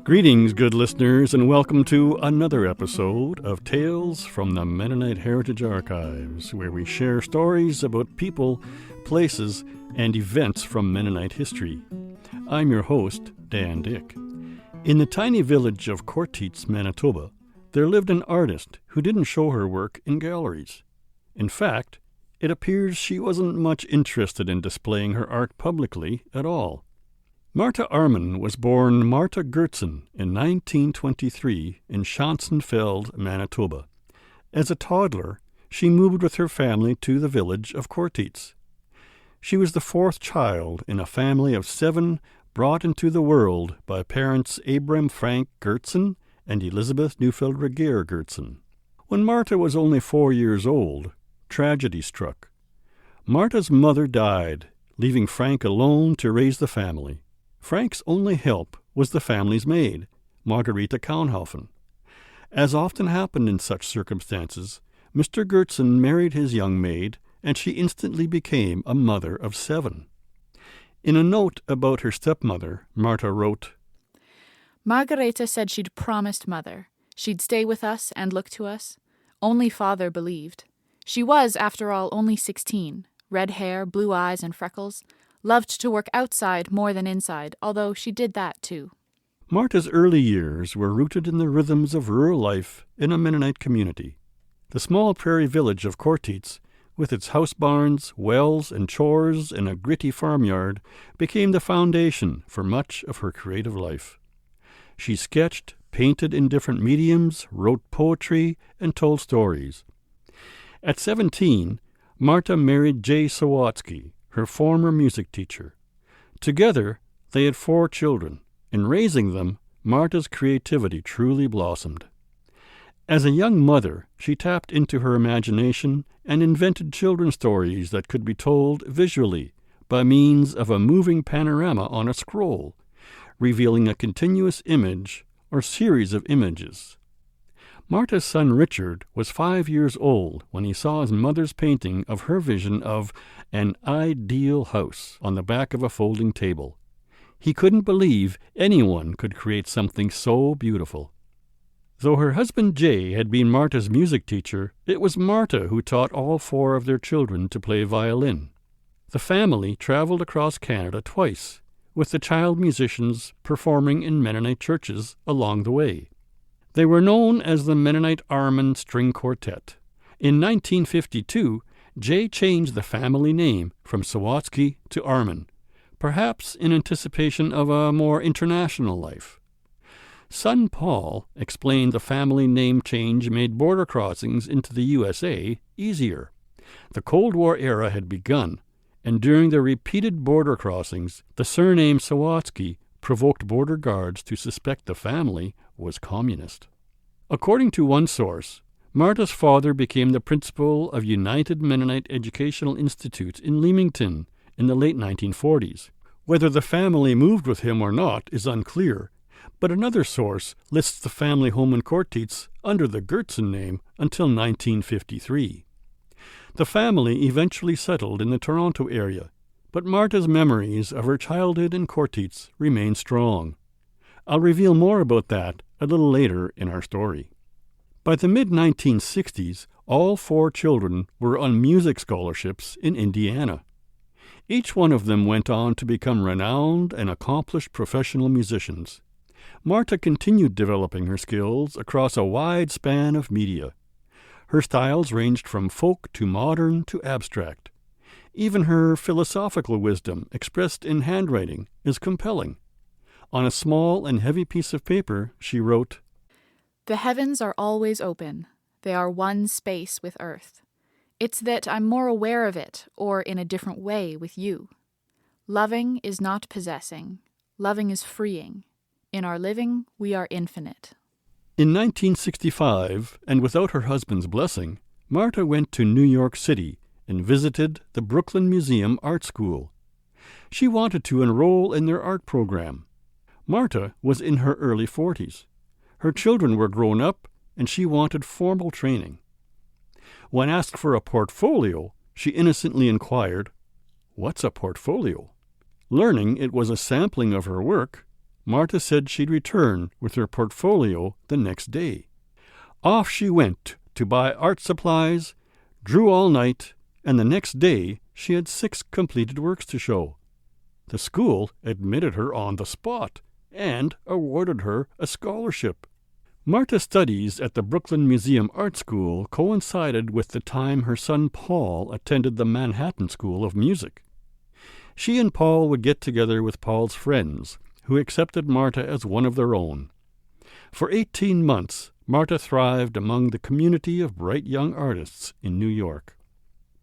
Greetings, good listeners, and welcome to another episode of Tales from the Mennonite Heritage Archives, where we share stories about people, places, and events from Mennonite history. I'm your host, Dan Dick. In the tiny village of Courtice, Manitoba, there lived an artist who didn't show her work in galleries. In fact, it appears she wasn't much interested in displaying her art publicly at all. Marta Armin was born Marta Goertzen in 1923 in Schonsenfeld, Manitoba. As a toddler, she moved with her family to the village of Courtice. She was the fourth child in a family of 7 brought into the world by parents Abram Frank Goertzen and Elizabeth Neufeld-Regier Goertzen. When Marta was only 4 years old, tragedy struck. Marta's mother died, leaving Frank alone to raise the family. Frank's only help was the family's maid, Margarita Kaunhofen. As often happened in such circumstances, Mr. Goertzen married his young maid, and she instantly became a mother of 7. In a note about her stepmother, Marta wrote, Margareta said she'd promised Mother. She'd stay with us and look to us. Only Father believed. She was, after all, only 16, red hair, blue eyes, and freckles. Loved to work outside more than inside, although she did that too. Marta's early years were rooted in the rhythms of rural life in a Mennonite community. The small prairie village of Courtice, with its house barns, wells, and chores and a gritty farmyard, became the foundation for much of her creative life. She sketched, painted in different mediums, wrote poetry, and told stories. At 17, Marta married J. Sawatsky, her former music teacher. Together, they had 4 children. In raising them, Marta's creativity truly blossomed. As a young mother, she tapped into her imagination and invented children's stories that could be told visually by means of a moving panorama on a scroll, revealing a continuous image or series of images. Marta's son Richard was 5 years old when he saw his mother's painting of her vision of an ideal house on the back of a folding table. He couldn't believe anyone could create something so beautiful. Though her husband Jay had been Marta's music teacher, it was Marta who taught all 4 of their children to play violin. The family traveled across Canada twice, with the child musicians performing in Mennonite churches along the way. They were known as the Mennonite Armin String Quartet. In 1952, Jay changed the family name from Sawatsky to Armin, perhaps in anticipation of a more international life. Son Paul explained the family name change made border crossings into the USA easier. The Cold War era had begun, and during the repeated border crossings, the surname Sawatsky provoked border guards to suspect the family was communist. According to one source, Marta's father became the principal of United Mennonite Educational Institute in Leamington in the late 1940s. Whether the family moved with him or not is unclear, but another source lists the family home in Courtice under the Goertzen name until 1953. The family eventually settled in the Toronto area, but Marta's memories of her childhood in Courtice remain strong. I'll reveal more about that a little later in our story. By the mid-1960s, all 4 children were on music scholarships in Indiana. Each one of them went on to become renowned and accomplished professional musicians. Marta continued developing her skills across a wide span of media. Her styles ranged from folk to modern to abstract. Even her philosophical wisdom, expressed in handwriting, is compelling. On a small and heavy piece of paper, she wrote, The heavens are always open. They are one space with earth. It's that I'm more aware of it, or in a different way with you. Loving is not possessing. Loving is freeing. In our living, we are infinite. In 1965, and without her husband's blessing, Marta went to New York City and visited the Brooklyn Museum Art School. She wanted to enroll in their art program. Marta was in her early 40s. Her children were grown up, and she wanted formal training. When asked for a portfolio, she innocently inquired, "What's a portfolio?" Learning it was a sampling of her work, Marta said she'd return with her portfolio the next day. Off she went to buy art supplies, drew all night, and the next day she had 6 completed works to show. The school admitted her on the spot and awarded her a scholarship. Marta's studies at the Brooklyn Museum Art School coincided with the time her son Paul attended the Manhattan School of Music. She and Paul would get together with Paul's friends, who accepted Marta as one of their own. For 18 months, Marta thrived among the community of bright young artists in New York.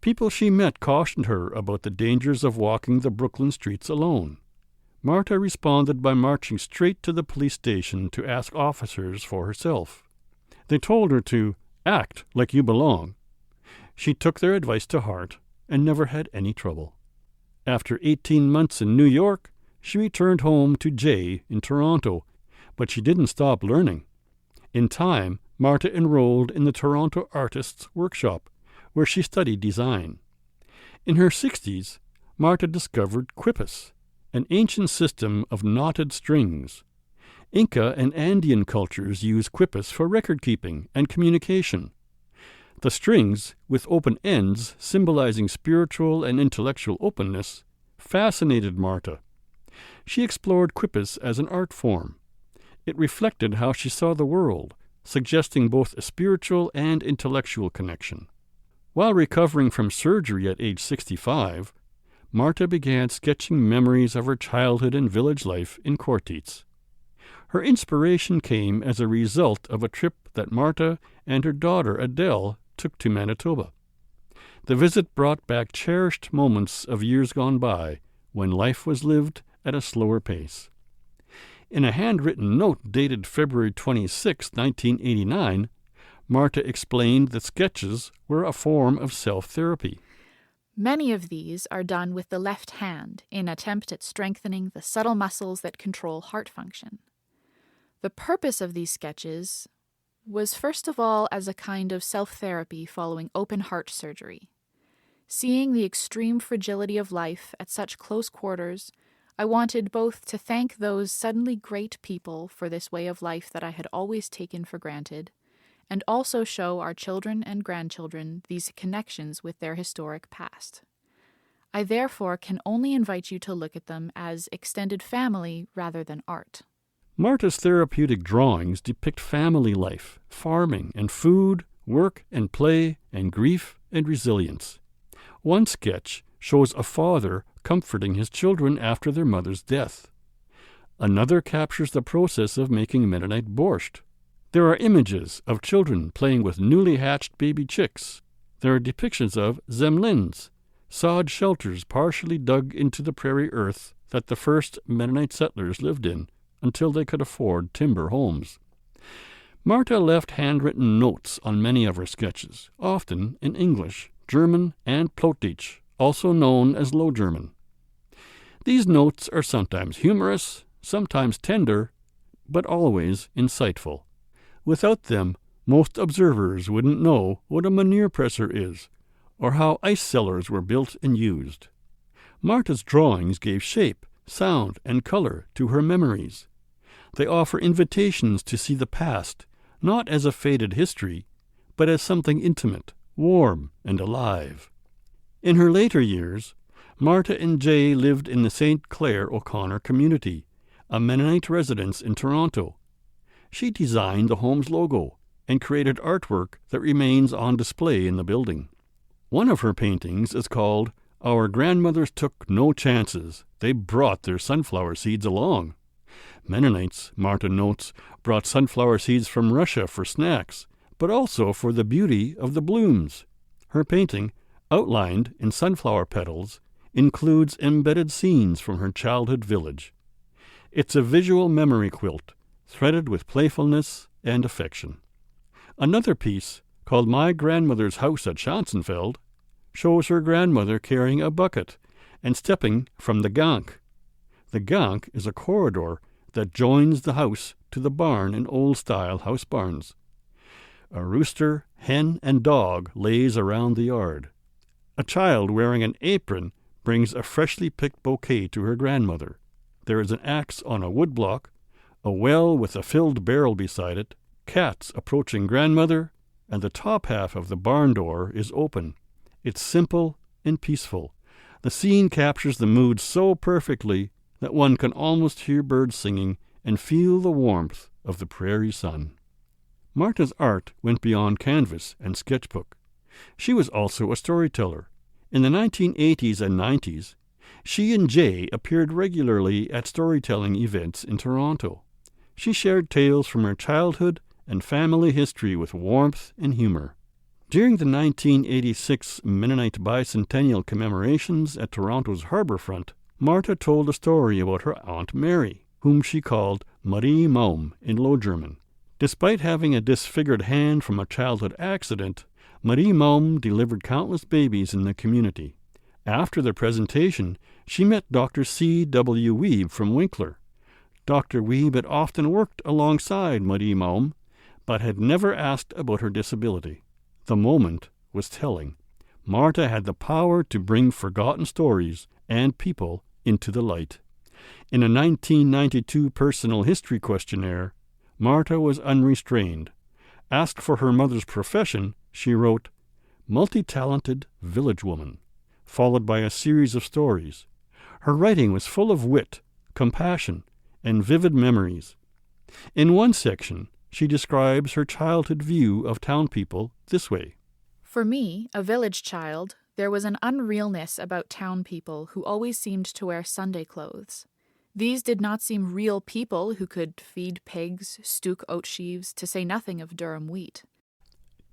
People she met cautioned her about the dangers of walking the Brooklyn streets alone. Marta responded by marching straight to the police station to ask officers for herself. They told her to act like you belong. She took their advice to heart and never had any trouble. After 18 months in New York, she returned home to Jay in Toronto, but she didn't stop learning. In time, Marta enrolled in the Toronto Artists' Workshop, where she studied design. In her 60s, Marta discovered quipus, an ancient system of knotted strings. Inca and Andean cultures use quipus for record-keeping and communication. The strings, with open ends symbolizing spiritual and intellectual openness, fascinated Marta. She explored quipus as an art form. It reflected how she saw the world, suggesting both a spiritual and intellectual connection. While recovering from surgery at age 65, Marta began sketching memories of her childhood and village life in Courtice. Her inspiration came as a result of a trip that Marta and her daughter Adele took to Manitoba. The visit brought back cherished moments of years gone by, when life was lived at a slower pace. In a handwritten note dated February 26, 1989, Marta explained that sketches were a form of self-therapy. Many of these are done with the left hand in attempt at strengthening the subtle muscles that control heart function. The purpose of these sketches was first of all as a kind of self-therapy following open heart surgery. Seeing the extreme fragility of life at such close quarters, I wanted both to thank those suddenly great people for this way of life that I had always taken for granted, and also show our children and grandchildren these connections with their historic past. I therefore can only invite you to look at them as extended family rather than art. Marta's therapeutic drawings depict family life, farming and food, work and play, and grief and resilience. One sketch shows a father comforting his children after their mother's death. Another captures the process of making Mennonite borscht. There are images of children playing with newly hatched baby chicks. There are depictions of zemlins, sod shelters partially dug into the prairie earth that the first Mennonite settlers lived in until they could afford timber homes. Marta left handwritten notes on many of her sketches, often in English, German, and Plattdeutsch, also known as Low German. These notes are sometimes humorous, sometimes tender, but always insightful. Without them, most observers wouldn't know what a manure presser is, or how ice cellars were built and used. Marta's drawings gave shape, sound, and color to her memories. They offer invitations to see the past, not as a faded history, but as something intimate, warm, and alive. In her later years, Marta and Jay lived in the St. Clair O'Connor community, a Mennonite residence in Toronto. She designed the home's logo and created artwork that remains on display in the building. One of her paintings is called "Our Grandmothers Took No Chances. They Brought Their Sunflower Seeds Along." Mennonites, Marta notes, brought sunflower seeds from Russia for snacks, but also for the beauty of the blooms. Her painting, outlined in sunflower petals, includes embedded scenes from her childhood village. It's a visual memory quilt, threaded with playfulness and affection. Another piece, called "My Grandmother's House at Schanzenfeld," shows her grandmother carrying a bucket and stepping from the gank. The gank is a corridor that joins the house to the barn in old-style house barns. A rooster, hen, and dog lays around the yard. A child wearing an apron brings a freshly picked bouquet to her grandmother. There is an axe on a woodblock, a well with a filled barrel beside it, cats approaching grandmother, and the top half of the barn door is open. It's simple and peaceful. The scene captures the mood so perfectly that one can almost hear birds singing and feel the warmth of the prairie sun. Marta's art went beyond canvas and sketchbook. She was also a storyteller. In the 1980s and 90s, she and Jay appeared regularly at storytelling events in Toronto. She shared tales from her childhood and family history with warmth and humor. During the 1986 Mennonite bicentennial commemorations at Toronto's harbourfront, Marta told a story about her Aunt Mary, whom she called Marie Maum in Low German. Despite having a disfigured hand from a childhood accident, Marie Maum delivered countless babies in the community. After the presentation, she met Dr. C. W. Wiebe from Winkler. Dr. Wiebe had often worked alongside Marie Maum, but had never asked about her disability. The moment was telling. Marta had the power to bring forgotten stories and people into the light. In a 1992 personal history questionnaire, Marta was unrestrained. Asked for her mother's profession, she wrote, "Multi-talented village woman," followed by a series of stories. Her writing was full of wit, compassion, and vivid memories. In one section, she describes her childhood view of town people this way. For me, a village child, there was an unrealness about town people who always seemed to wear Sunday clothes. These did not seem real people who could feed pigs, stook oat sheaves, to say nothing of Durham wheat.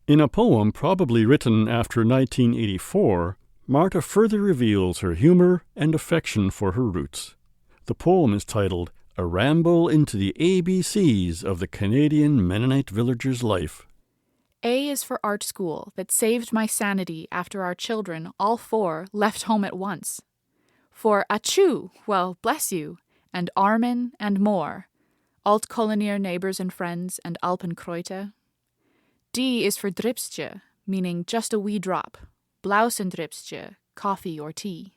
In a poem probably written after 1984, Marta further reveals her humor and affection for her roots. The poem is titled A Ramble into the ABCs of the Canadian Mennonite Villager's Life. A is for art school that saved my sanity after our children, all four, left home at once. For achoo, well, bless you, and Armin and more, Altkolonier neighbors and friends and Alpenkreute. D is for dripstje, meaning just a wee drop, Blausendripstje, coffee or tea.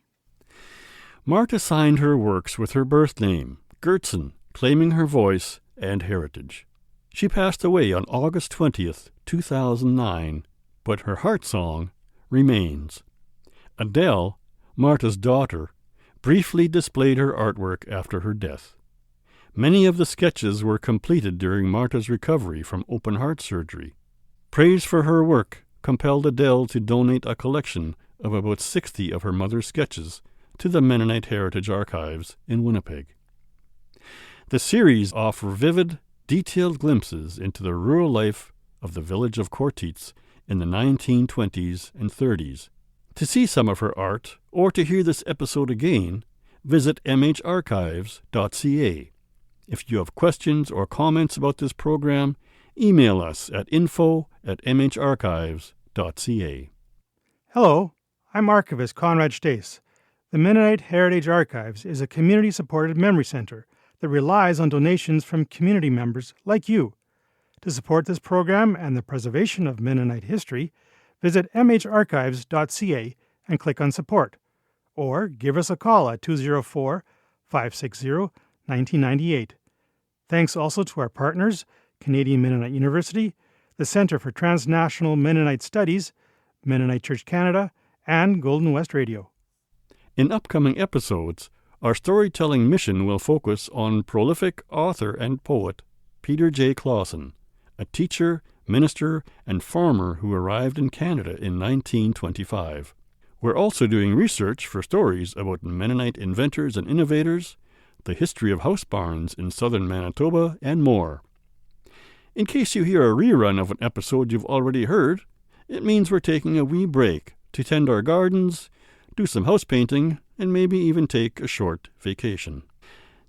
Marta signed her works with her birth name, Goertzen, claiming her voice and heritage. She passed away on August 20th, 2009, but her heart song remains. Adele, Marta's daughter, briefly displayed her artwork after her death. Many of the sketches were completed during Marta's recovery from open heart surgery. Praise for her work compelled Adele to donate a collection of about 60 of her mother's sketches to the Mennonite Heritage Archives in Winnipeg. The series offer vivid, detailed glimpses into the rural life of the village of Courtice in the 1920s and 30s. To see some of her art, or to hear this episode again, visit mharchives.ca. If you have questions or comments about this program, email us at info@mharchives.ca. Hello, I'm Archivist Conrad Stace. The Mennonite Heritage Archives is a community-supported memory center that relies on donations from community members like you. To support this program and the preservation of Mennonite history, visit mharchives.ca and click on Support, or give us a call at 204-560-1998. Thanks also to our partners, Canadian Mennonite University, the Centre for Transnational Mennonite Studies, Mennonite Church Canada, and Golden West Radio. In upcoming episodes, our storytelling mission will focus on prolific author and poet Peter J. Clausen, a teacher, minister, and farmer who arrived in Canada in 1925. We're also doing research for stories about Mennonite inventors and innovators, the history of house barns in southern Manitoba, and more. In case you hear a rerun of an episode you've already heard, it means we're taking a wee break to tend our gardens, do some house painting, and maybe even take a short vacation.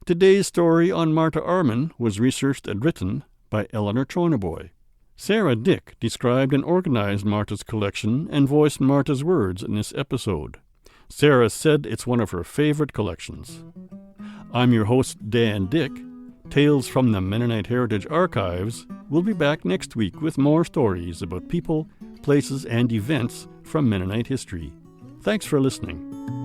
Today's story on Marta Armin was researched and written by Eleanor Choneboy. Sarah Dick described and organized Marta's collection and voiced Marta's words in this episode. Sarah said it's one of her favorite collections. I'm your host, Dan Dick. Tales from the Mennonite Heritage Archives will be back next week with more stories about people, places, and events from Mennonite history. Thanks for listening.